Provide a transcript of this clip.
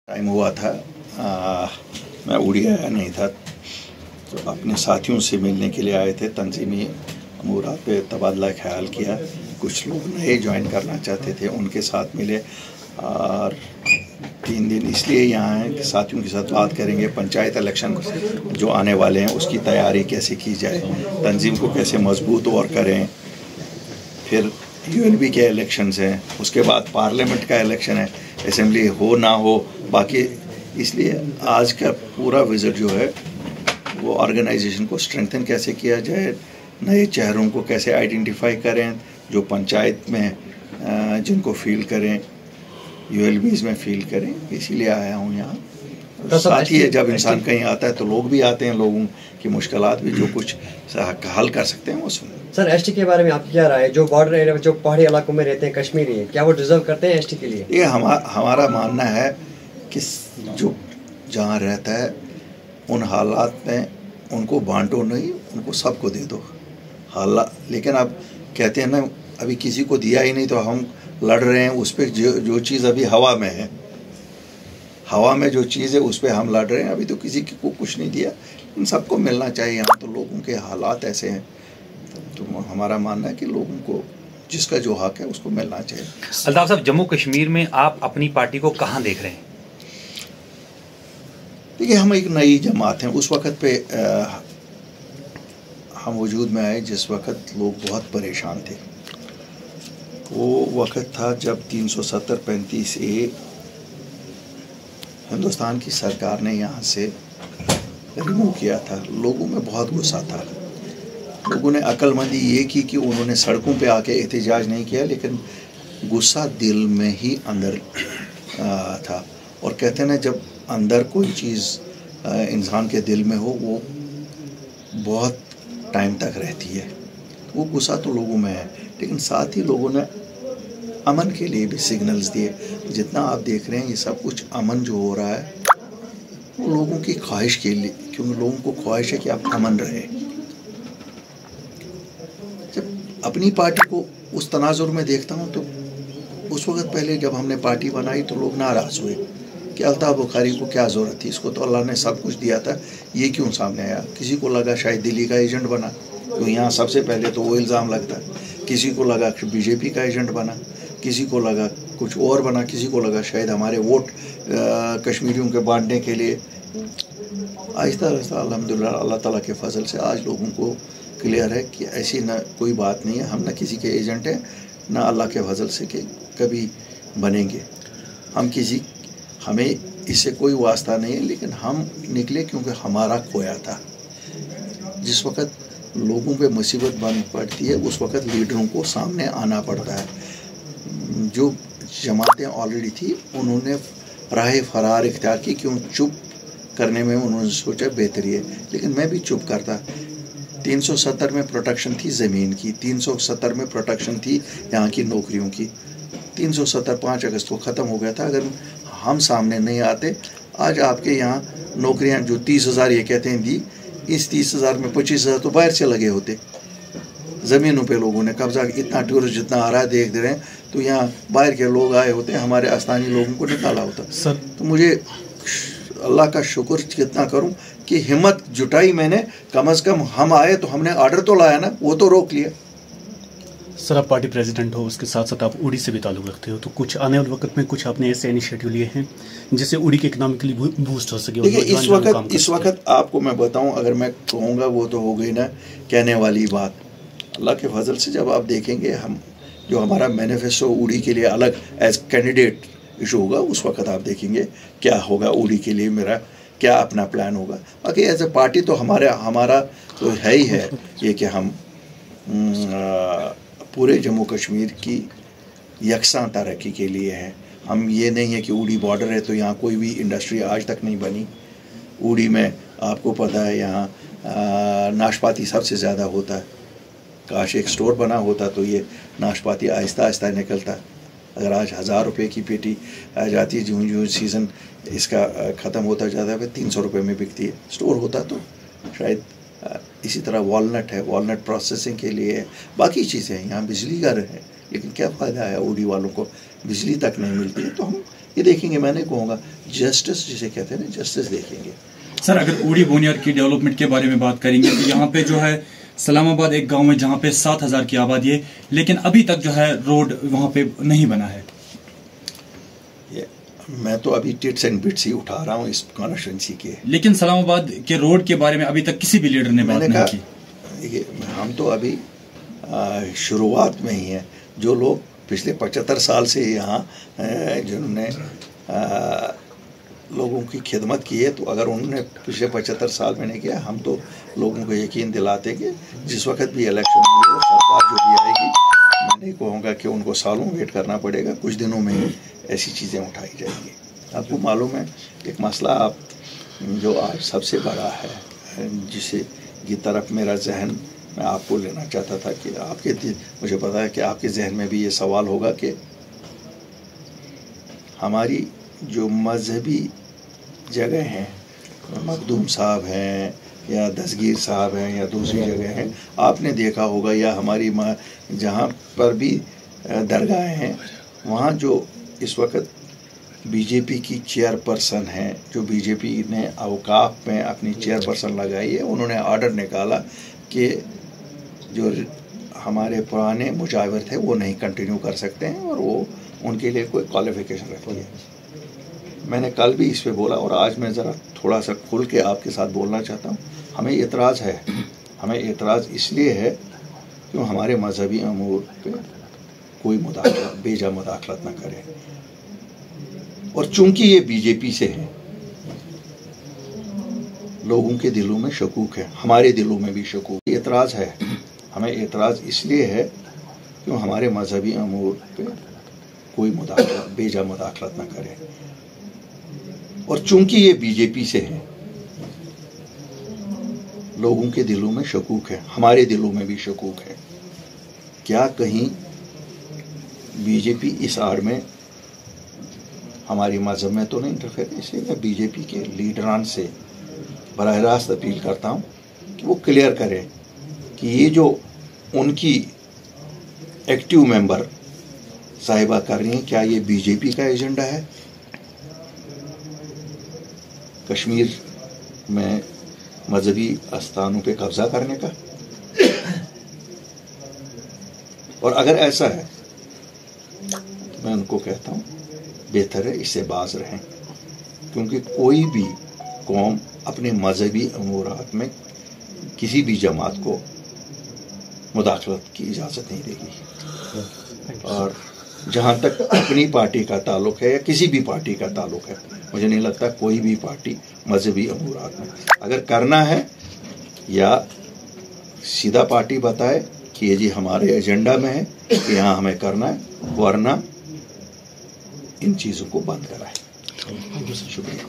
Time हुआ था मैं उड़ी आया नहीं था, तो अपने साथियों से मिलने के लिए आए थे। तंजीमी अमूरात पे तबादला ख्याल किया। कुछ लोग नए ज्वाइन करना चाहते थे, उनके साथ मिले और 3 दिन इसलिए यहाँ हैं कि साथियों के साथ बात करेंगे। पंचायत इलेक्शन जो आने वाले हैं उसकी तैयारी कैसे की जाए, तंजीम को कैसे मजबूत और करें। फिर यूएलबी के इलेक्शंस हैं, उसके बाद पार्लियामेंट का इलेक्शन है, असेंबली हो ना हो बाकी। इसलिए आज का पूरा विजिट जो है वो ऑर्गेनाइजेशन को स्ट्रेंथन कैसे किया जाए, नए चेहरों को कैसे आइडेंटिफाई करें, जो पंचायत में जिनको फील करें, यूएलबीज में फील करें। इसीलिए आया हूँ यहाँ। साथ ही जब इंसान कहीं आता है तो लोग भी आते हैं, लोगों की मुश्किलात भी जो कुछ हल कर सकते हैं वो सुने। सर एसटी के बारे में आपकी क्या राय है? जो बॉर्डर एरिया, जो पहाड़ी इलाकों में रहते हैं कश्मीरी, क्या वो डिजर्व करते हैं एसटी के लिए? ये हमारा मानना है कि जो जहाँ रहता है उन हालात में उनको बांटो नहीं, उनको सबको दे दो लेकिन अब कहते हैं ना, अभी किसी को दिया ही नहीं तो हम लड़ रहे हैं उस पर। जो चीज़ अभी हवा में है, हवा में जो चीज़ है उस पर हम लड़ रहे हैं। अभी तो किसी को कुछ नहीं दिया, इन सबको मिलना चाहिए। यहाँ तो लोगों के हालात ऐसे हैं, तो हमारा मानना है कि लोगों को जिसका जो हक है उसको मिलना चाहिए। अल्ताफ साहब, जम्मू कश्मीर में आप अपनी पार्टी को कहाँ देख रहे हैं? देखिए, हम एक नई जमात हैं। उस वक़्त पे हम वजूद में आए जिस वक़्त लोग बहुत परेशान थे। वो वक़्त था जब 370-35A हिंदुस्तान की सरकार ने यहाँ से रिमूव किया था। लोगों में बहुत गुस्सा था। लोगों ने अक्लमंदी ये की कि उन्होंने सड़कों पे आके एहतजाज नहीं किया, लेकिन गुस्सा दिल में ही अंदर था। और कहते हैं ना, जब अंदर कोई चीज़ इंसान के दिल में हो वो बहुत टाइम तक रहती है। वो गुस्सा तो लोगों में है, लेकिन साथ ही लोगों ने अमन के लिए भी सिग्नल्स दिए। जितना आप देख रहे हैं ये सब कुछ अमन जो हो रहा है वो लोगों की ख्वाहिश के लिए, क्योंकि लोगों को ख्वाहिश है कि आप अमन रहे। जब अपनी पार्टी को उस तनाजुर में देखता हूँ तो उस वक़्त पहले जब हमने पार्टी बनाई तो लोग नाराज़ हुए कि अल्ताफ बुखारी को क्या ज़रूरत थी, इसको तो अल्लाह ने सब कुछ दिया था, ये क्यों सामने आया। किसी को लगा शायद दिल्ली का एजेंट बना, तो यहाँ सबसे पहले तो वो इल्ज़ाम लगता है। किसी को लगा कि बीजेपी का एजेंट बना, किसी को लगा कुछ और बना, किसी को लगा शायद हमारे वोट कश्मीरियों के बांटने के लिए। आहिस्ता आहिस्ता अल्हम्दुलिल्लाह अल्लाह ताला के फजल से आज लोगों को क्लियर है कि ऐसी ना कोई बात नहीं है। हम ना किसी के एजेंट हैं, ना अल्लाह के फजल से कि कभी बनेंगे। हमें इससे कोई वास्ता नहीं है, लेकिन हम निकले क्योंकि हमारा खोया था। जिस वक़्त लोगों पे मुसीबत बन पड़ती है उस वक़्त लीडरों को सामने आना पड़ता है। जो जमातें ऑलरेडी थी उन्होंने राह फरार इख्तियार की, क्यों चुप करने में उन्होंने सोचा बेहतरी है, लेकिन मैं भी चुप करता। 370 में प्रोटेक्शन थी ज़मीन की, 370 में प्रोटेक्शन थी यहाँ की नौकरियों की। 370 5 अगस्त को ख़त्म हो गया था। अगर हम सामने नहीं आते, आज आपके यहाँ नौकरियाँ जो 30,000 ये कहते हैं दी, इस 30,000 में 25,000 तो बाहर से लगे होते। ज़मीनों पे लोगों ने कब्जा, इतना टूरिस्ट जितना आ रहा है देख रहे हैं, तो यहाँ बाहर के लोग आए होते, हमारे स्थानीय लोगों को निकाला होता सर। तो मुझे अल्लाह का शुक्र कितना करूं कि हिम्मत जुटाई मैंने। कम से कम हम आए तो हमने ऑर्डर तो लाया ना, वो तो रोक लिया। सर, आप पार्टी प्रेसिडेंट हो, उसके साथ साथ आप उड़ी से भी ताल्लुक़ रखते हो, तो कुछ आने वाले वक्त में कुछ आपने ऐसे इनिशिएटिव लिए हैं जिससे उड़ी के इकनॉमिकली बूस्ट हो सके? देखिए, इस वक्त आपको मैं बताऊं, अगर मैं कहूँगा वो तो हो गई ना कहने वाली बात। अल्लाह के फजल से जब आप देखेंगे, हम जो हमारा मैनिफेस्टो उड़ी के लिए अलग एज कैंडिडेट इशू होगा, उस वक्त आप देखेंगे क्या होगा उड़ी के लिए, मेरा क्या अपना प्लान होगा। बाकी एज ए पार्टी तो हमारा तो है ही है ये कि हम पूरे जम्मू कश्मीर की यकसां तरक्की के लिए हैं। हम ये नहीं है कि उड़ी बॉर्डर है तो यहाँ कोई भी इंडस्ट्री आज तक नहीं बनी। उड़ी में आपको पता है यहाँ नाशपाती सबसे ज़्यादा होता है। काश एक स्टोर बना होता तो ये नाशपाती आहिस्ता आहिस्ता निकलता। अगर आज 1000 रुपये की पेटी आ जाती है, जो सीज़न इसका ख़त्म होता जाता है, 300 रुपये में बिकती है। स्टोर होता तो शायद इसी तरह वॉलनट है, वॉलनट प्रोसेसिंग के लिए है, बाकी चीज़ें हैं। यहाँ बिजली घर है, लेकिन क्या फ़ायदा है उड़ी वालों को, बिजली तक नहीं मिलती है। तो हम ये देखेंगे। मैं नहीं कहूँगा, जस्टिस जिसे कहते हैं ना, जस्टिस देखेंगे। सर, अगर उड़ी बोनियार की डेवलपमेंट के बारे में बात करेंगे तो यहाँ पे जो है सलामाबाद एक गांव है जहाँ पे 7,000 की आबादी है, लेकिन अभी तक जो है रोड वहाँ पे नहीं बना है। मैं तो अभी टिट्स एंड बिट्स ही उठा रहा हूँ इस कॉन्स्टिट्यूंसी के, लेकिन सलामाबाद के रोड के बारे में अभी तक किसी भी लीडर ने बात नहीं की। देखिए, हम तो अभी शुरुआत में ही हैं। जो लोग पिछले 75 साल से यहाँ जिन्होंने लोगों की खिदमत की है, तो अगर उन्होंने पिछले 75 साल में नहीं किया, हम तो लोगों को यकीन दिलाते कि जिस वक्त भी इलेक्शन होंगे, सरकार जो भी आएगी, मैं नहीं कहूँगा कि उनको सालों वेट करना पड़ेगा, कुछ दिनों में ही ऐसी चीज़ें उठाई जाएंगी। आपको मालूम है, एक मसला आप जो आज सबसे बड़ा है, जिसे की तरफ मेरा जहन मैं आपको लेना चाहता था कि आपके मुझे पता है कि आपके जहन में भी ये सवाल होगा कि हमारी जो मजहबी जगह हैं, मखदूम साहब हैं या दस्तगीर साहब हैं या दूसरी जगह हैं, आपने देखा होगा, या हमारी जहाँ पर भी दरगाहें हैं, वहाँ जो इस वक्त बीजेपी की चेयरपर्सन हैं, जो बीजेपी ने अवकाफ में अपनी चेयरपर्सन लगाई है, उन्होंने ऑर्डर निकाला कि जो हमारे पुराने मुजावर थे वो नहीं कंटिन्यू कर सकते हैं और वो उनके लिए कोई क्वालिफिकेशन रखी है। मैंने कल भी इस पे बोला और आज मैं ज़रा थोड़ा सा खुल के आपके साथ बोलना चाहता हूँ। हमें एतराज़ है, हमें एतराज़ इसलिए है कि हमारे मजहबी अमूर पे कोई मुदाखलत, बेजा मुदाखलत ना करे, और चूंकि ये बीजेपी से है, लोगों के दिलों में शकूक है, हमारे दिलों में भी शकूक। एतराज़ है, हमें एतराज़ इसलिए है कि हमारे मजहबी अमूर पे कोई मुदाखलत, बेजा मुदाखलत ना करे, और चूंकि ये बीजेपी से है, लोगों के दिलों में शकूक है, हमारे दिलों में भी शकूक है। क्या कहीं बीजेपी इस आड़ में हमारी मजहब में तो नहीं इंटरफेयर? इसलिए मैं बीजेपी के लीडरान से बराह रास्त अपील करता हूँ कि वो क्लियर करें कि ये जो उनकी एक्टिव मेंबर साहिबा कर रही हैं, क्या ये बीजेपी का एजेंडा है कश्मीर में मजहबी स्थानों पे कब्जा करने का? और अगर ऐसा है तो मैं उनको कहता हूँ बेहतर है इससे बाज रहें, क्योंकि कोई भी कौम अपने मजहबी अमूरात में किसी भी जमात को मुदाखलत की इजाज़त नहीं देगी। और जहाँ तक अपनी पार्टी का ताल्लुक है या किसी भी पार्टी का ताल्लुक है, मुझे नहीं लगता कोई भी पार्टी मजहबी अमूरात में अगर करना है, या सीधा पार्टी बताए कि ये जी हमारे एजेंडा में है कि यहाँ हमें करना है, वरना इन चीज़ों को बंद कराएं। शुक्रिया।